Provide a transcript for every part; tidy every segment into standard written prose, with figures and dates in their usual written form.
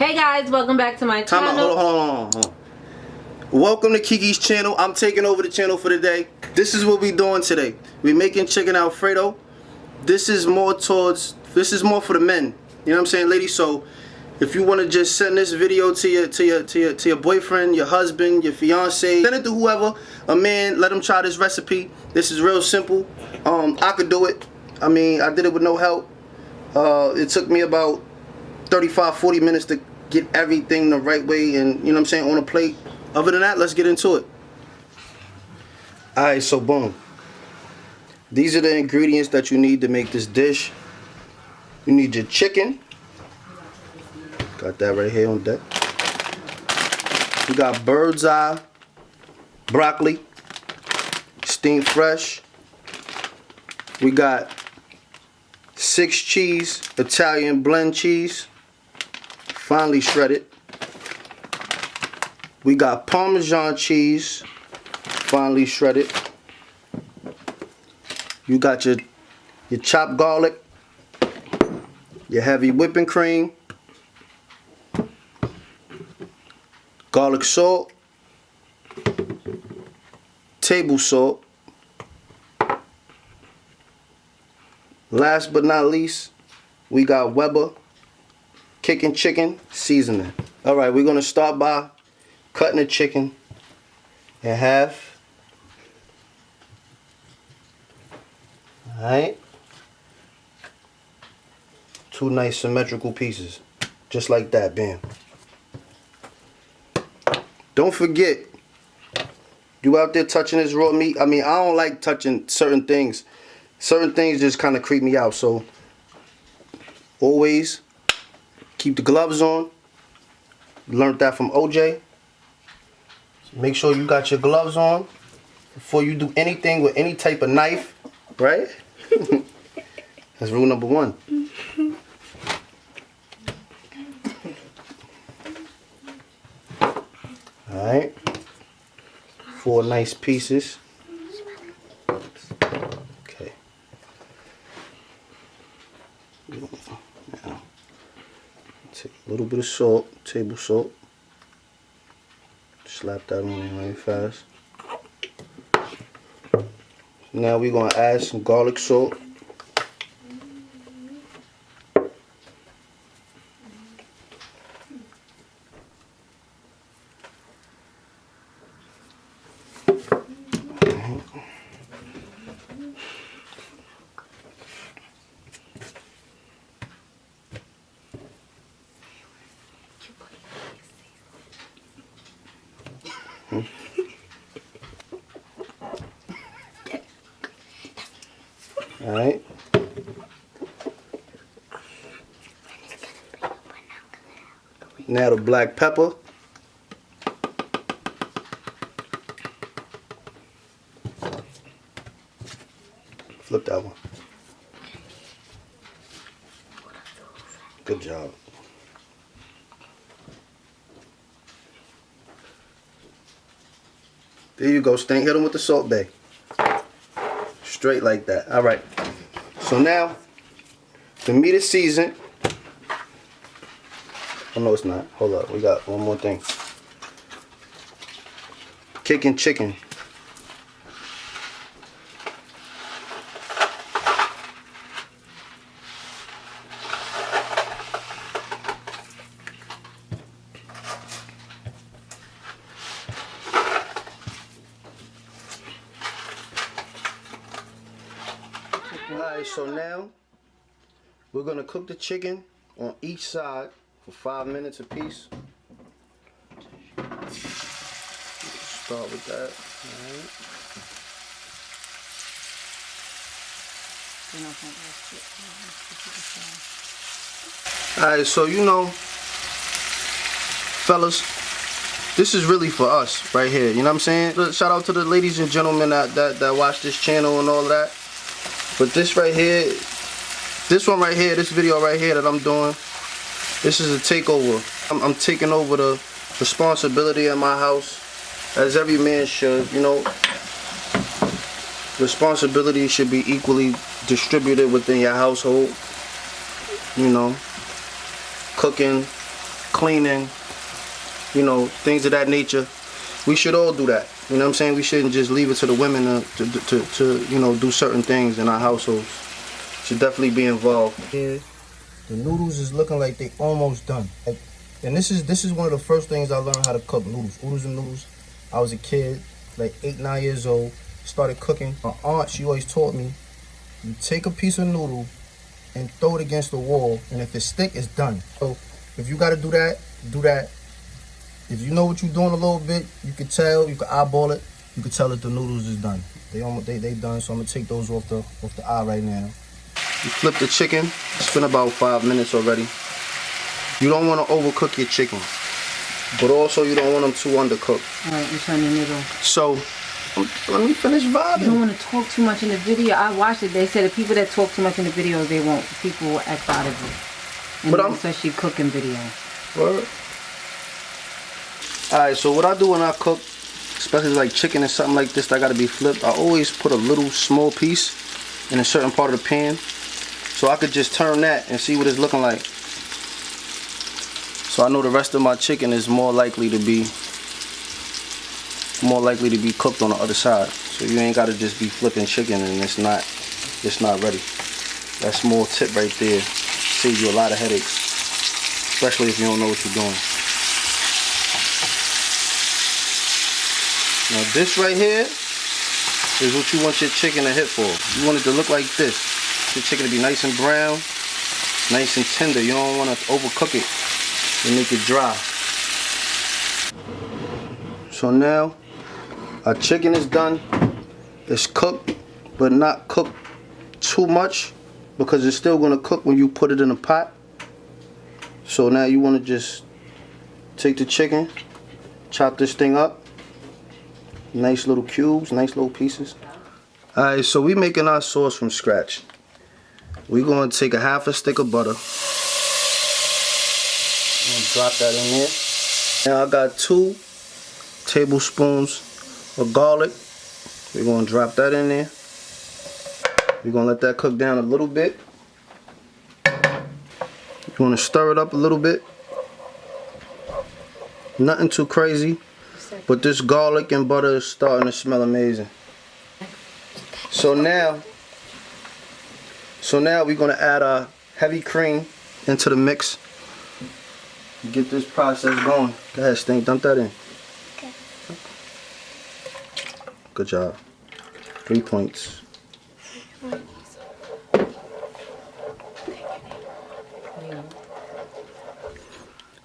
Hey guys, welcome back to my channel. Hold on. Welcome to Kiki's channel. I'm taking over the channel for today. This is what we doing today. We making chicken Alfredo. This is more for the men. You know what I'm saying, ladies? So if you want to just send this video to your boyfriend, your husband, your fiance, send it to whoever, a man, let him try this recipe. This is real simple. I could do it. I mean, I did it with no help. It took me about 35-40 minutes to get everything the right way and, you know what I'm saying, on a plate. Other than that, let's get into it. Alright, so boom. These are the ingredients that you need to make this dish. You need your chicken. Got that right here on deck. We got bird's eye broccoli, steamed fresh. We got 6 cheese, Italian blend cheese, finely shredded. We got Parmesan cheese, finely shredded. You got your chopped garlic, your heavy whipping cream, garlic salt, table salt. Last but not least, we got Webers Kickn Chicken seasoning. Alright, we're going to start by cutting the chicken in half. Alright. 2 nice symmetrical pieces. Just like that, bam. Don't forget, you out there touching this raw meat. I mean, I don't like touching certain things. Certain things just kind of creep me out. So, always keep the gloves on. Learned that from OJ. So make sure you got your gloves on before you do anything with any type of knife. Right? That's rule number 1. Alright. 4 nice pieces. Okay. Now, take a little bit of salt, table salt. Slap that on there right fast. Now we're going to add some garlic salt. Alright. Now the black pepper. Flip that one. Good job. There you go, Stink. Hit him with the Salt Bae. Straight like that. Alright. So now, the meat is seasoned. Oh no, it's not. Hold up. We got one more thing. Kickn Chicken. Alright, so now we're going to cook the chicken on each side for 5 minutes apiece. Start with that. Alright, so you know, fellas, this is really for us right here. You know what I'm saying? Shout out to the ladies and gentlemen that watch this channel and all of that. But this right here, this video right here that I'm doing, this is a takeover. I'm taking over the responsibility of my house, as every man should. You know, responsibility should be equally distributed within your household. You know, cooking, cleaning, you know, things of that nature. We should all do that. You know what I'm saying? We shouldn't just leave it to the women to you know, do certain things in our households. Should definitely be involved. Yeah, the noodles is looking like they almost done. Like, and this is one of the first things I learned how to cook noodles. Oodles and noodles. I was a kid, like 8, 9 years old. Started cooking. My aunt, she always taught me, you take a piece of noodle and throw it against the wall, and if it stick, it's done. So if you gotta do that, do that. If you know what you're doing a little bit, you can tell, you can eyeball it, you can tell that the noodles is done. They done, so I'm gonna take those off the eye right now. You flip the chicken, it's been about 5 minutes already. You don't wanna overcook your chicken, but also you don't want them too undercooked. All right, I'm trying to middle. So, let me finish vibing. You don't want to talk too much in the video. I watched it. They said the people that talk too much in the video, people will act out of it. And especially cooking video. Word. Alright, so what I do when I cook, especially like chicken or something like this that gotta be flipped, I always put a little small piece in a certain part of the pan, so I could just turn that and see what it's looking like. So I know the rest of my chicken is more likely to be cooked on the other side. So you ain't gotta just be flipping chicken and it's not ready. That small tip right there saves you a lot of headaches, especially if you don't know what you're doing. Now this right here is what you want your chicken to hit for. You want it to look like this. Your chicken to be nice and brown, nice and tender. You don't want to overcook it and make it dry. So now our chicken is done. It's cooked, but not cooked too much because it's still going to cook when you put it in a pot. So now you want to just take the chicken, chop this thing up. Nice little cubes, nice little pieces. Alright, so we making our sauce from scratch. We're going to take a half a stick of butter. I'm going to drop that in there. Now I got 2 tablespoons of garlic. We're going to drop that in there. We're going to let that cook down a little bit. You want to stir it up a little bit. Nothing too crazy. But this garlic and butter is starting to smell amazing. So now we're going to add our heavy cream into the mix. Get this process going. Go ahead, Stink, dump that in. Okay. Good job. 3 points.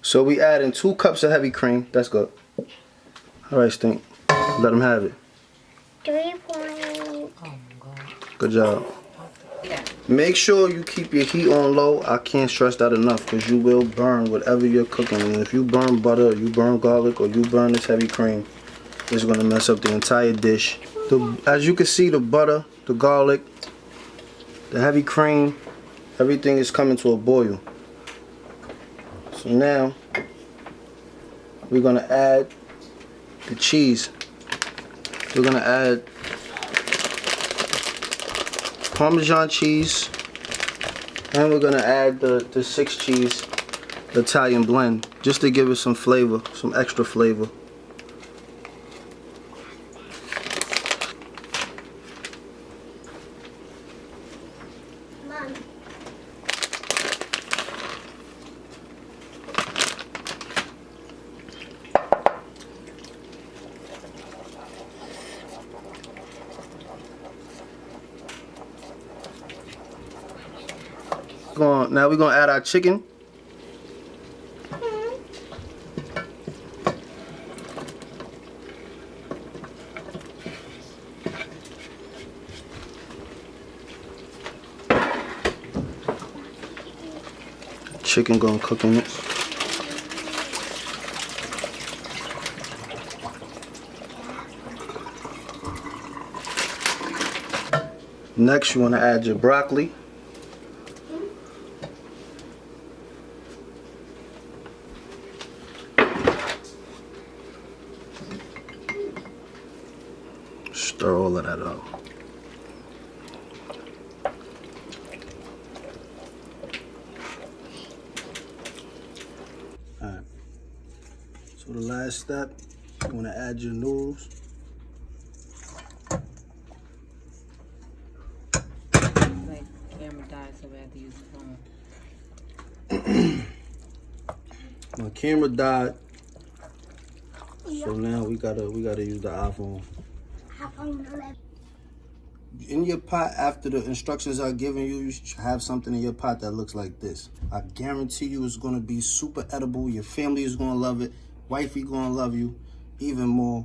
So we adding 2 cups of heavy cream. That's good. Alright, Stink. Let them have it. 3 points. Oh my God. Good job. Yeah. Make sure you keep your heat on low. I can't stress that enough because you will burn whatever you're cooking. And if you burn butter, or you burn garlic, or you burn this heavy cream, it's going to mess up the entire dish. As you can see, the butter, the garlic, the heavy cream, everything is coming to a boil. So now we're going to add the cheese. We're gonna add Parmesan cheese, and we're gonna add the 6 cheese Italian blend just to give it some flavor, some extra flavor. Mom. Now we're gonna add our chicken. Chicken gonna cook in it. Next, you wanna add your broccoli. Stir all of that up. Alright. So the last step, you want to add your noodles. Like camera died, so we had to use the phone. My camera died, so now we gotta use the iPhone. In your pot, after the instructions are given you, you should have something in your pot that looks like this. I guarantee you it's gonna be super edible. Your family is gonna love it. Wifey gonna love you even more.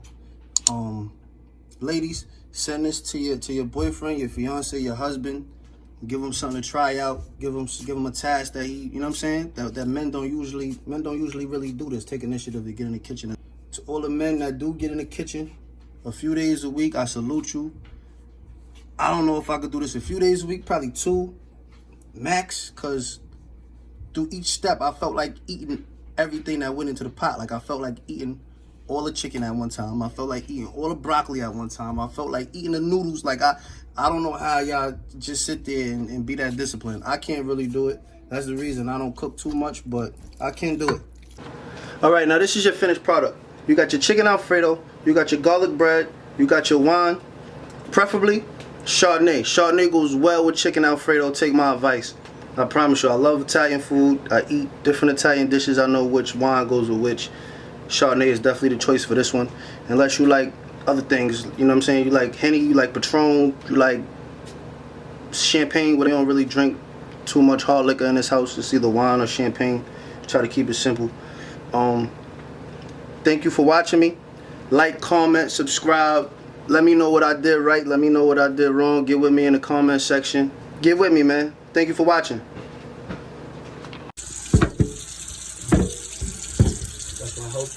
Ladies, send this to your boyfriend, your fiance, your husband. Give him something to try out. Give him a task that he, you know what I'm saying? That men don't usually really do this. Take initiative to get in the kitchen. To all the men that do get in the kitchen a few days a week, I salute you. I don't know if I could do this a few days a week, probably 2 max, because through each step I felt like eating everything that went into the pot. Like I felt like eating all the chicken at one time. I felt like eating all the broccoli at one time. I felt like eating the noodles. Like I don't know how y'all just sit there and be that disciplined. I can't really do it. That's the reason I don't cook too much, but I can do it. All right, now this is your finished product. You got your chicken Alfredo, you got your garlic bread, you got your wine, preferably Chardonnay. Chardonnay goes well with chicken Alfredo. Take my advice. I promise you, I love Italian food. I eat different Italian dishes. I know which wine goes with which. Chardonnay is definitely the choice for this one. Unless you like other things, you know what I'm saying? You like Henny, you like Patron, you like champagne, where they don't really drink too much hard liquor in this house. It's either wine or champagne. Try to keep it simple. Thank you for watching me. Like, comment, subscribe. Let me know what I did right. Let me know what I did wrong. Get with me in the comment section. Get with me, man. Thank you for watching. That's my hope.